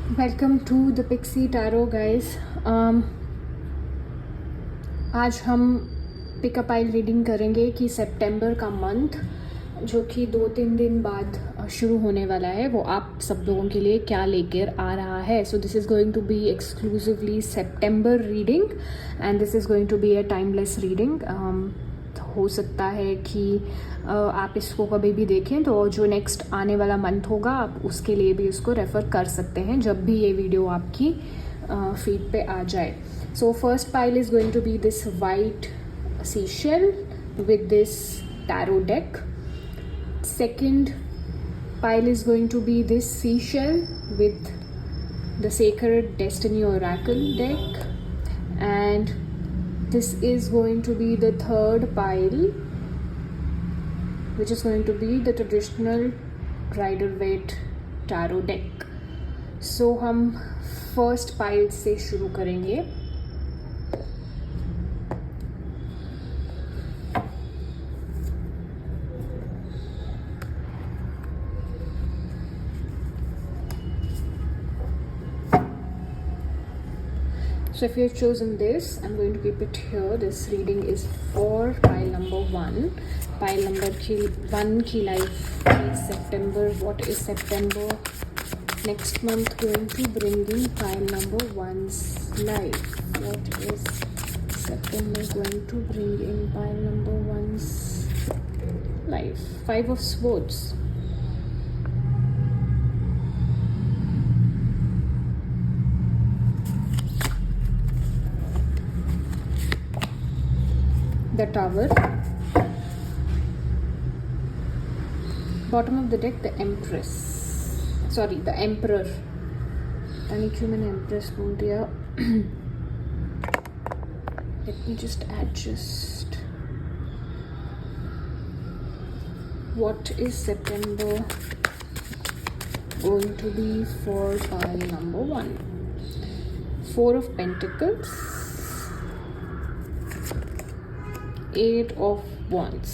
Welcome to the pixie tarot guys. आज हम pickup आइल reading करेंगे कि सितंबर का मंथ जो कि 2-3 दिन बाद शुरू होने वाला है वो आप सब लोगों के लिए क्या लेकर आ रहा है। So this is going to be exclusively September reading and this is going to be a timeless reading. हो सकता है कि आप इसको कभी भी देखें, तो जो नेक्स्ट आने वाला मंथ होगा आप उसके लिए भी इसको रेफ़र कर सकते हैं जब भी ये वीडियो आपकी फीड पे आ जाए। So first pile is going to be this white seashell with this tarot deck. Second pile is going to be this seashell with the Sacred Destiny Oracle deck, and this is going to be the third pile, which is going to be the traditional Rider-Waite tarot deck. So हम first pile से शुरू करेंगे। So if you have chosen this, I'm going to keep it here. This reading is for pile number 1. Pile number 1 की life is September. What is September next month going to bring in pile number 1's life? What is September going to bring in pile number 1's life? 5 of Swords. The Tower. Bottom of the deck, the Empress. Sorry, the Emperor. यानी क्यों मैंने Empress बोल दिया? Let me just adjust. What is September going to be for pile number 1? 4 of Pentacles. 8 of Wands.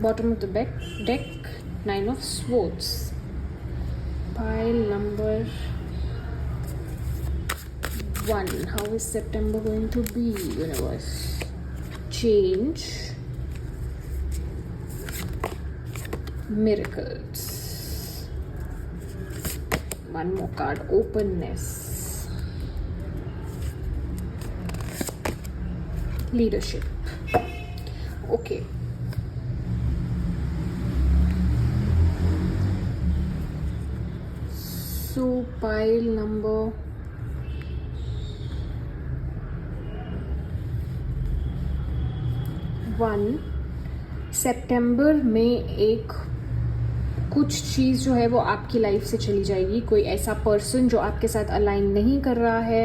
Bottom of the deck, 9 of Swords. Pile number 1. How is September going to be, universe? Change. Miracles. One more card, openness. Leadership. Okay. So pile number 1, सितंबर में एक कुछ चीज़ जो है वो आपकी life से चली जाएगी। कोई ऐसा पर्सन जो आपके साथ अलाइन नहीं कर रहा है,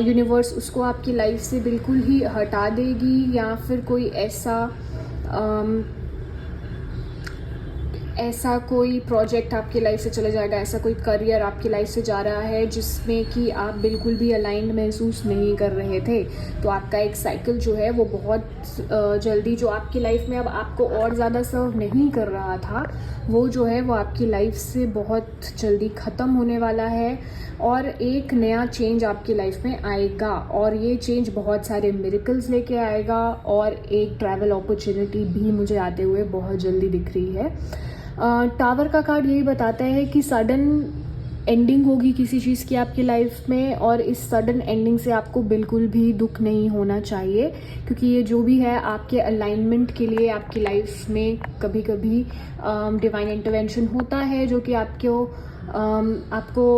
यूनिवर्स उसको आपकी लाइफ से बिल्कुल ही हटा देगी, या फिर कोई ऐसा कोई प्रोजेक्ट आपकी लाइफ से चला जाएगा, ऐसा कोई करियर आपकी लाइफ से जा रहा है जिसमें कि आप बिल्कुल भी अलाइंड महसूस नहीं कर रहे थे। तो आपका एक साइकिल जो है वो बहुत जल्दी, जो आपकी लाइफ में अब आपको और ज़्यादा सर्व नहीं कर रहा था, वो जो है वो आपकी लाइफ से बहुत जल्दी ख़त्म होने वाला है और एक नया चेंज आपकी लाइफ में आएगा। और ये चेंज बहुत सारे मिरेकल्स लेके आएगा और एक ट्रैवल अपॉर्चुनिटी भी मुझे आते हुए बहुत जल्दी दिख रही है। टावर का कार्ड यही बताता है कि सडन एंडिंग होगी किसी चीज़ की आपकी लाइफ में, और इस सडन एंडिंग से आपको बिल्कुल भी दुख नहीं होना चाहिए, क्योंकि ये जो भी है आपके अलाइनमेंट के लिए आपकी लाइफ में कभी कभी डिवाइन इंटरवेंशन होता है, जो कि आपको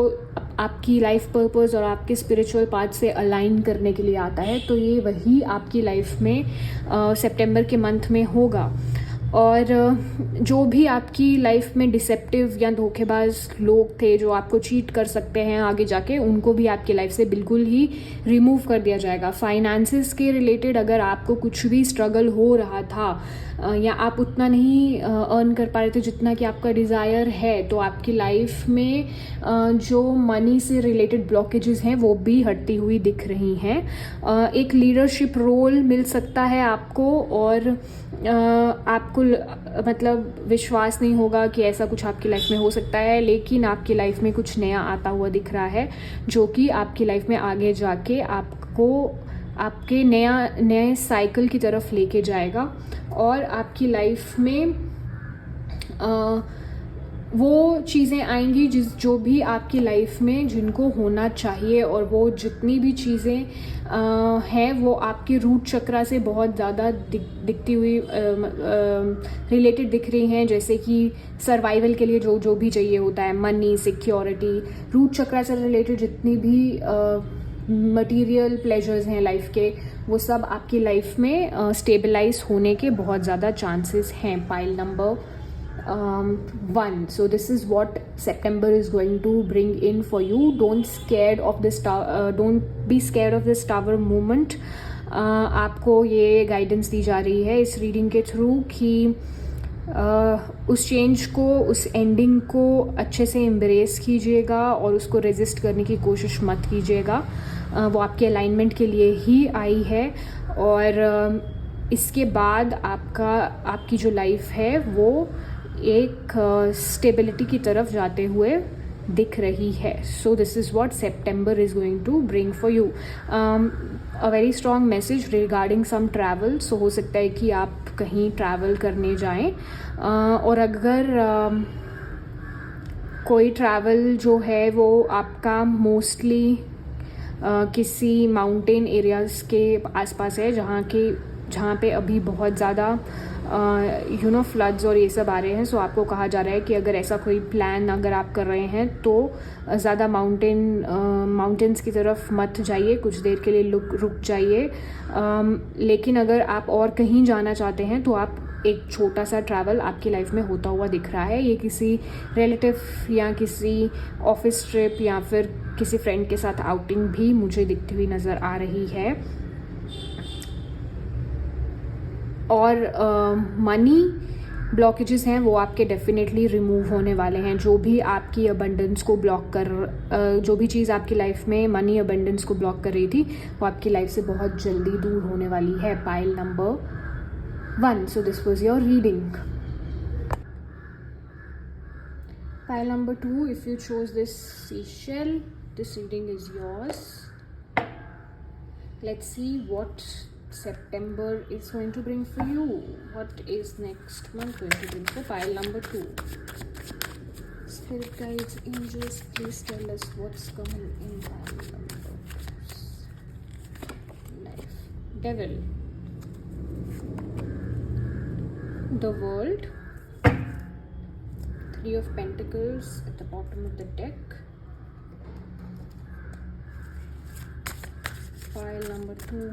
आपकी लाइफ पर्पस और आपके स्पिरिचुअल पाथ से अलाइन करने के लिए आता है। तो ये वही आपकी लाइफ में सितंबर के मंथ में होगा। और जो भी आपकी लाइफ में डिसेप्टिव या धोखेबाज लोग थे जो आपको चीट कर सकते हैं आगे जाके, उनको भी आपकी लाइफ से बिल्कुल ही रिमूव कर दिया जाएगा। फाइनेंसेस के रिलेटेड अगर आपको कुछ भी स्ट्रगल हो रहा था या आप उतना नहीं अर्न कर पा रहे थे जितना कि आपका डिज़ायर है, तो आपकी लाइफ में जो मनी से रिलेटेड ब्लॉकेजेस हैं वो भी हटती हुई दिख रही हैं। एक लीडरशिप रोल मिल सकता है आपको, और आपको मतलब विश्वास नहीं होगा कि ऐसा कुछ आपकी लाइफ में हो सकता है, लेकिन आपकी लाइफ में कुछ नया आता हुआ दिख रहा है जो कि आपकी लाइफ में आगे जाके आपको आपके नए साइकिल की तरफ लेके जाएगा। और आपकी लाइफ में वो चीज़ें आएंगी जो भी आपकी लाइफ में जिनको होना चाहिए, और वो जितनी भी चीज़ें हैं वो आपके रूट चक्रा से बहुत ज़्यादा दिखती हुई रिलेटेड दिख रही हैं। जैसे कि सर्वाइवल के लिए जो भी चाहिए होता है, मनी, सिक्योरिटी, रूट चक्रा से रिलेटेड जितनी भी मटेरियल प्लेजर्स हैं लाइफ के, वो सब आपकी लाइफ में स्टेबलाइज होने के बहुत ज़्यादा चांसेस हैं। Pile number 1. So this is what September is going to bring in for you. Don't be scared of this tower moment. आपको ये गाइडेंस दी जा रही है इस रीडिंग के थ्रू कि उस चेंज को, उस एंडिंग को अच्छे से एम्ब्रेस कीजिएगा और उसको रेजिस्ट करने की कोशिश मत कीजिएगा। वो आपके अलाइनमेंट के लिए ही आई है, और इसके बाद आपकी जो लाइफ है वो एक स्टेबिलिटी की तरफ जाते हुए दिख रही है। So this is what September is going to bring for you. A very strong message regarding some travel. So हो सकता है कि आप कहीं ट्रैवल करने जाएं, और अगर कोई ट्रैवल जो है वो आपका मोस्टली किसी माउंटेन एरियाज़ के आसपास है जहाँ पे अभी बहुत ज़्यादा फ्लड्स और ये सब आ रहे हैं। सो आपको कहा जा रहा है कि अगर ऐसा कोई प्लान अगर आप कर रहे हैं तो ज़्यादा माउंटेन्स की तरफ मत जाइए, कुछ देर के लिए रुक जाइए। लेकिन अगर आप और कहीं जाना चाहते हैं तो आप एक छोटा सा ट्रैवल आपकी लाइफ में होता हुआ दिख रहा है। ये किसी रिलेटिव या किसी ऑफिस ट्रिप या फिर किसी फ्रेंड के साथ आउटिंग भी मुझे दिखती हुई नज़र आ रही है। और मनी ब्लॉकेजेस हैं वो आपके डेफिनेटली रिमूव होने वाले हैं। जो भी आपकी अबंडेंस को जो भी चीज़ आपकी लाइफ में मनी अबंडेंस को ब्लॉक कर रही थी वो आपकी लाइफ से बहुत जल्दी दूर होने वाली है। Pile number 1. So this was your reading. Pile number 2, if you chose this seashell, this reading is yours. Let's see what September is going to bring for you. What is next month going to bring for pile number 2? Spirit guides, angels, please tell us what's coming in pile number 2. Life. Devil. The World, 3 of Pentacles at the bottom of the deck, pile number 2,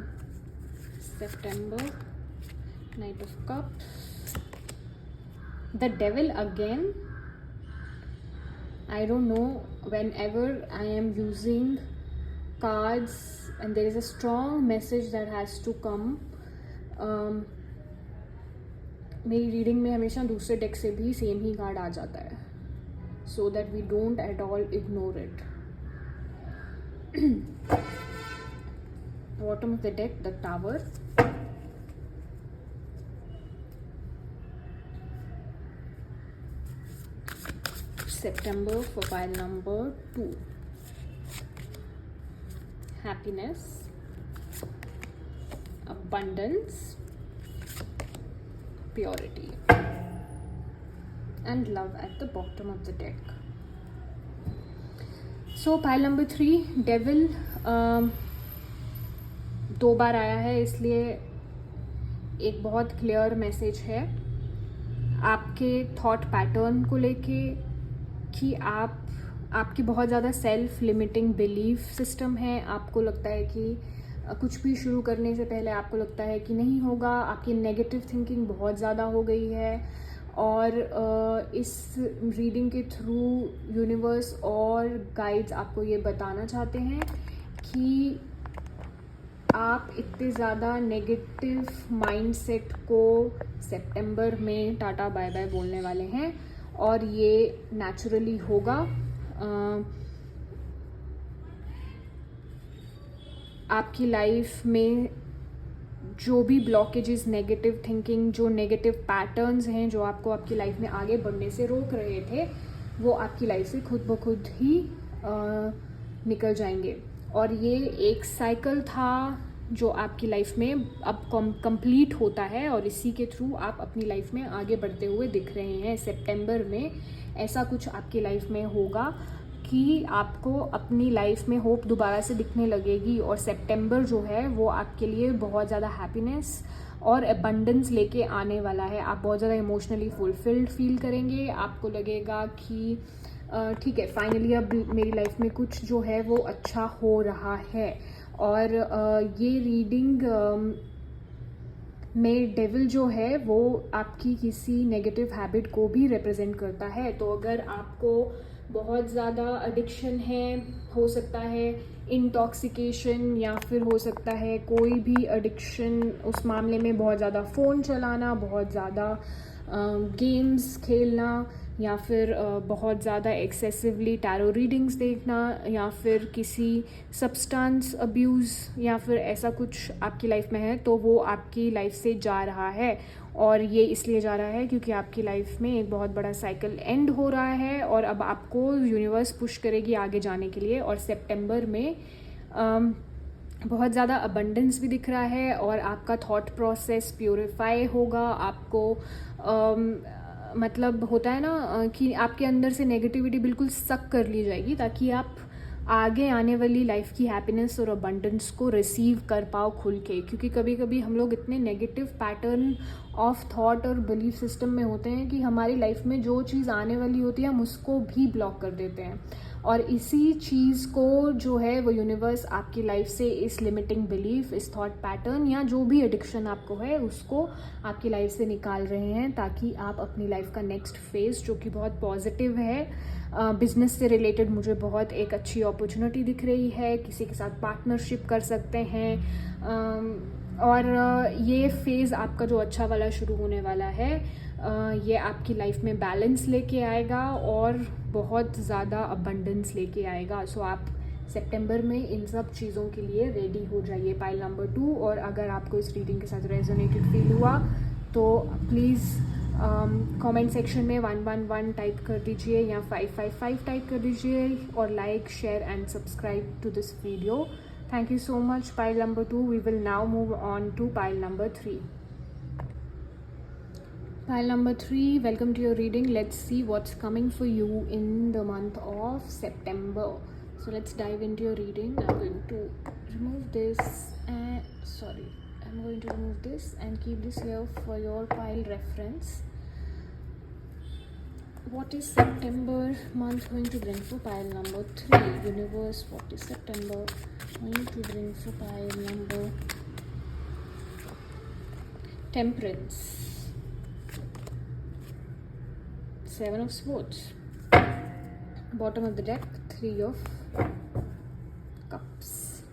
September, Knight of Cups, the Devil again. I don't know, whenever I am using cards and there is a strong message that has to come, मेरी reading में हमेशा दूसरे deck से भी same ही card आ जाता है, so that we don't at all ignore it. Bottom of the deck, the tower, September for pile number 2, happiness, abundance, purity, and love at the bottom of the deck. So pile number 3, devil, 2 बार आया है, इसलिए एक बहुत clear message है आपके thought pattern को लेके कि आपकी बहुत ज़्यादा सेल्फ लिमिटिंग बिलीफ सिस्टम है। आपको लगता है कि कुछ भी शुरू करने से पहले आपको लगता है कि नहीं होगा, आपकी नेगेटिव थिंकिंग बहुत ज़्यादा हो गई है। और इस रीडिंग के थ्रू यूनिवर्स और गाइड्स आपको ये बताना चाहते हैं कि आप इतने ज़्यादा नेगेटिव माइंडसेट को सितंबर में टाटा बाय बाय बोलने वाले हैं और ये नेचुरली होगा। आपकी लाइफ में जो भी ब्लॉकेजेस, नेगेटिव थिंकिंग, जो नेगेटिव पैटर्न्स हैं जो आपको आपकी लाइफ में आगे बढ़ने से रोक रहे थे, वो आपकी लाइफ से खुद ब खुद ही निकल जाएंगे। और ये एक साइकिल था जो आपकी लाइफ में अब कंप्लीट होता है और इसी के थ्रू आप अपनी लाइफ में आगे बढ़ते हुए दिख रहे हैं। सितंबर में ऐसा कुछ आपकी लाइफ में होगा कि आपको अपनी लाइफ में होप दोबारा से दिखने लगेगी और सितंबर जो है वो आपके लिए बहुत ज़्यादा हैप्पीनेस और अबंडेंस लेके आने वाला है। आप बहुत ज़्यादा इमोशनली फुलफिल्ड फील करेंगे। आपको लगेगा कि ठीक है, फाइनली अब मेरी लाइफ में कुछ जो है वो अच्छा हो रहा है। और ये रीडिंग में डेविल जो है वो आपकी किसी नेगेटिव हैबिट को भी रिप्रेजेंट करता है। तो अगर आपको बहुत ज़्यादा एडिक्शन है, हो सकता है इंटॉक्सिकेशन, या फिर हो सकता है कोई भी एडिक्शन, उस मामले में बहुत ज़्यादा फ़ोन चलाना, बहुत ज़्यादा गेम्स खेलना, या फिर बहुत ज़्यादा एक्सेसिवली टैरो रीडिंग्स देखना, या फिर किसी सब्सटेंस अब्यूज़, या फिर ऐसा कुछ आपकी लाइफ में है, तो वो आपकी लाइफ से जा रहा है। और ये इसलिए जा रहा है क्योंकि आपकी लाइफ में एक बहुत बड़ा साइकिल एंड हो रहा है और अब आपको यूनिवर्स पुश करेगी आगे जाने के लिए। और सितंबर में बहुत ज़्यादा अबंडेंस भी दिख रहा है और आपका थॉट प्रोसेस प्योरीफाई होगा। आपको मतलब होता है ना कि आपके अंदर से नेगेटिविटी बिल्कुल सक कर ली जाएगी ताकि आप आगे आने वाली लाइफ की हैप्पीनेस और अबंडेंस को रिसीव कर पाओ खुल के। क्योंकि कभी कभी हम लोग इतने नेगेटिव पैटर्न ऑफ थॉट और बिलीफ सिस्टम में होते हैं कि हमारी लाइफ में जो चीज़ आने वाली होती है हम उसको भी ब्लॉक कर देते हैं। और इसी चीज़ को जो है वो यूनिवर्स आपकी लाइफ से, इस लिमिटिंग बिलीफ, इस थॉट पैटर्न या जो भी एडिक्शन आपको है उसको आपकी लाइफ से निकाल रहे हैं ताकि आप अपनी लाइफ का नेक्स्ट फेज, जो कि बहुत पॉजिटिव है, बिजनेस से रिलेटेड मुझे बहुत एक अच्छी अपॉर्चुनिटी दिख रही है, किसी के साथ पार्टनरशिप कर सकते हैं। और ये फेज़ आपका जो अच्छा वाला शुरू होने वाला है, ये आपकी लाइफ में बैलेंस लेके आएगा और बहुत ज़्यादा अबंडेंस लेके आएगा। सो आप सितंबर में इन सब चीज़ों के लिए रेडी हो जाइए। Pile number 2। और अगर आपको इस रीडिंग के साथ रेजोनेटेड फील हुआ तो प्लीज़ कमेंट सेक्शन में 111 टाइप कर दीजिए या 555 टाइप कर दीजिए और like, share and subscribe to this video. Thank you so much, pile number 2. We will now move on to pile number 3. Pile number 3, welcome to your reading. Let's see what's coming for you in the month of September. So let's dive into your reading. I'm going to remove this and keep this here for your pile reference. What is September month going to bring for pile number 3? Universe, what is September going to bring for pile number Temperance, 7 of Swords, bottom of the deck, 3 of Cups.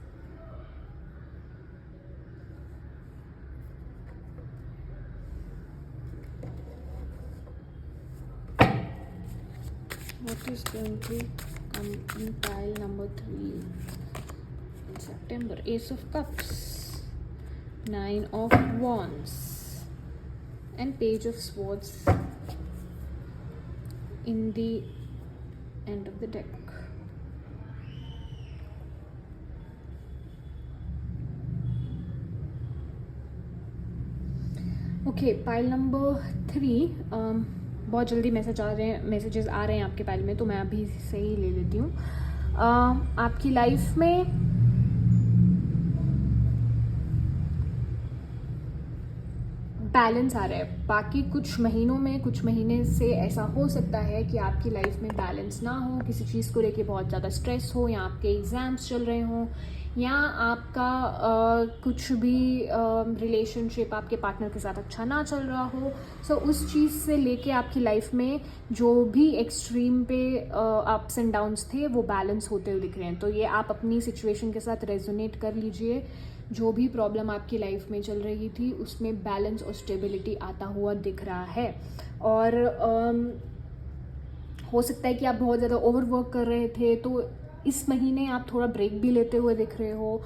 What is going to come in pile number 3 in September? Ace of Cups, 9 of Wands, and Page of Swords in the end of the deck. Okay, pile number 3. बहुत जल्दी messages आ रहे हैं आपके pile में, तो मैं अभी से ही ले लेती हूँ। आपकी लाइफ में बैलेंस आ रहा है। बाकी कुछ महीनों में, कुछ महीने से ऐसा हो सकता है कि आपकी लाइफ में बैलेंस ना हो, किसी चीज़ को लेके बहुत ज़्यादा स्ट्रेस हो, या आपके एग्ज़ाम्स चल रहे हों, या आपका कुछ भी रिलेशनशिप आपके पार्टनर के साथ अच्छा ना चल रहा हो, सो उस चीज़ से लेके आपकी लाइफ में जो भी एक्सट्रीम पे अप्स एंड डाउन्स थे वो बैलेंस होते हुए दिख रहे हैं। तो ये आप अपनी सिचुएशन के साथ रेजोनेट कर लीजिए। जो भी प्रॉब्लम आपकी लाइफ में चल रही थी उसमें बैलेंस और स्टेबिलिटी आता हुआ दिख रहा है। और हो सकता है कि आप बहुत ज़्यादा ओवरवर्क कर रहे थे, तो इस महीने आप थोड़ा ब्रेक भी लेते हुए दिख रहे हो।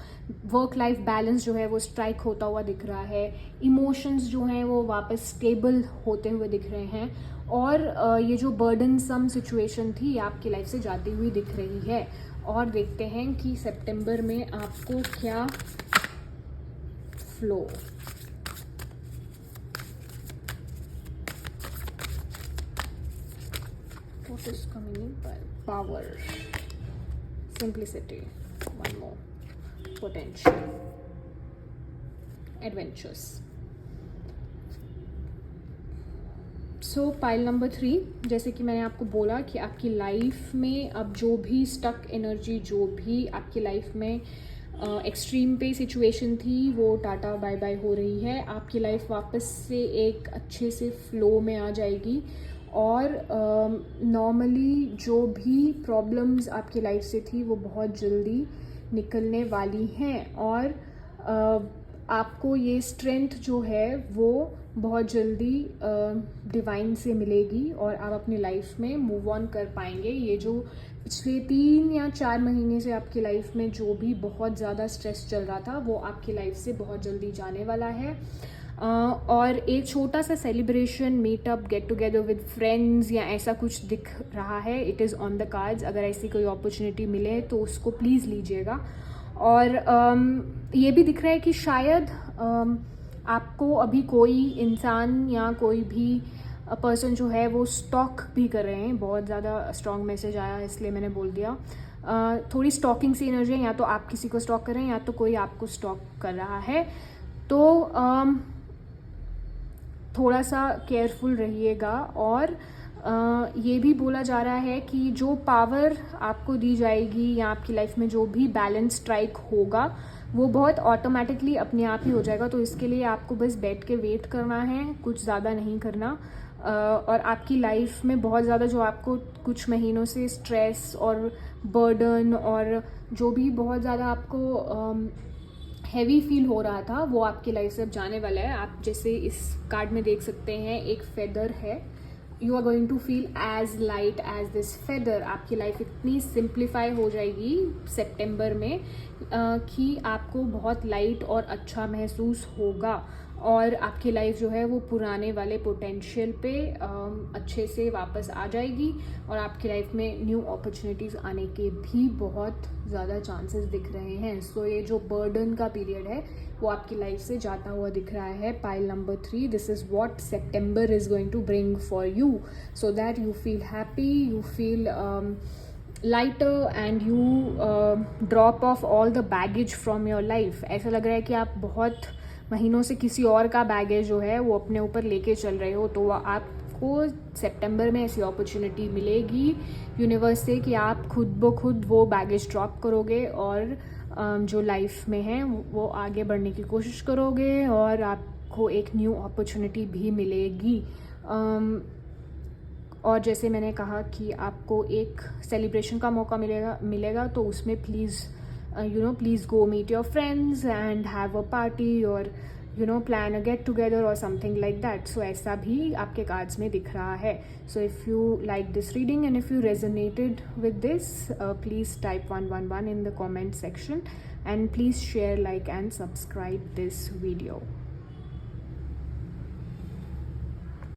वर्क लाइफ बैलेंस जो है वो स्ट्राइक होता हुआ दिख रहा है। इमोशंस जो हैं वो वापस स्टेबल होते हुए दिख रहे हैं। और ये जो बर्डन सम सिचुएशन थी आपकी लाइफ से जाती हुई दिख रही है। और देखते हैं कि सितंबर में आपको क्या flow. What is coming in? Power, simplicity, one more, potential, adventures. So pile number 3, जैसे कि मैंने आपको बोला कि आपकी लाइफ में अब जो भी स्टक एनर्जी, जो भी आपकी लाइफ में एक्सट्रीम पे सिचुएशन थी वो टाटा बाय बाय हो रही है। आपकी लाइफ वापस से एक अच्छे से फ्लो में आ जाएगी। और नॉर्मली जो भी प्रॉब्लम्स आपकी लाइफ से थी वो बहुत जल्दी निकलने वाली हैं। और आपको ये स्ट्रेंथ जो है वो बहुत जल्दी डिवाइन से मिलेगी और आप अपनी लाइफ में मूव ऑन कर पाएंगे। ये जो पिछले 3 या 4 महीने से आपकी लाइफ में जो भी बहुत ज़्यादा स्ट्रेस चल रहा था वो आपकी लाइफ से बहुत जल्दी जाने वाला है। और एक छोटा सा celebration, meetup, get together with friends या ऐसा कुछ दिख रहा है। It is on the cards. अगर ऐसी कोई अपॉर्चुनिटी मिले तो उसको प्लीज़ लीजिएगा। और ये भी दिख रहा है कि शायद आपको अभी कोई इंसान या कोई भी पर्सन जो है वो स्टॉक भी कर रहे हैं। बहुत ज़्यादा स्ट्रॉन्ग मैसेज आया इसलिए मैंने बोल दिया। थोड़ी स्टॉकिंग सी एनर्जी है, या तो आप किसी को स्टॉक कर रहे हैं या तो कोई आपको स्टॉक कर रहा है। तो थोड़ा सा केयरफुल रहिएगा। और ये भी बोला जा रहा है कि जो पावर आपको दी जाएगी या आपकी लाइफ में जो भी बैलेंस स्ट्राइक होगा वो बहुत ऑटोमेटिकली अपने आप ही हो जाएगा। तो इसके लिए आपको बस बैठ के वेट करना है, कुछ ज़्यादा नहीं करना। और आपकी लाइफ में बहुत ज़्यादा जो आपको कुछ महीनों से स्ट्रेस और बर्डन और जो भी बहुत ज़्यादा आपको हैवी फील हो रहा था वो आपकी लाइफ से अब जाने वाला है। आप जैसे इस कार्ड में देख सकते हैं एक फेदर है। You are going to feel as light as this feather. आपकी लाइफ इतनी सिंप्लीफाई हो जाएगी सितंबर में कि आपको बहुत लाइट और अच्छा महसूस होगा। और आपकी लाइफ जो है वो पुराने वाले पोटेंशियल पे अच्छे से वापस आ जाएगी। और आपकी लाइफ में न्यू अपॉर्चुनिटीज़ आने के भी बहुत ज़्यादा चांसेस दिख रहे हैं। सो ये जो बर्डन का पीरियड है वो आपकी लाइफ से जाता हुआ दिख रहा है। Pile number 3, this is what September is going to bring for you, so that you feel happy, you feel lighter and you drop off all the baggage from your life। ऐसा लग रहा है कि आप बहुत महीनों से किसी और का बैगेज जो है वो अपने ऊपर लेके चल रहे हो। तो आपको सितंबर में ऐसी अपॉर्चुनिटी मिलेगी यूनिवर्स से कि आप खुद ब खुद वो बैगेज ड्रॉप करोगे और जो लाइफ में है वो आगे बढ़ने की कोशिश करोगे और आपको एक न्यू अपॉर्चुनिटी भी मिलेगी। और जैसे मैंने कहा कि आपको एक सेलिब्रेशन का मौका मिलेगा तो उसमें please please go meet your friends and have a party or plan a get together or something like that। So ऐसा भी आपके cards में दिख रहा है। So if you like this reading and if you resonated with this, please type 111 in the comment section and please share, like and subscribe this video।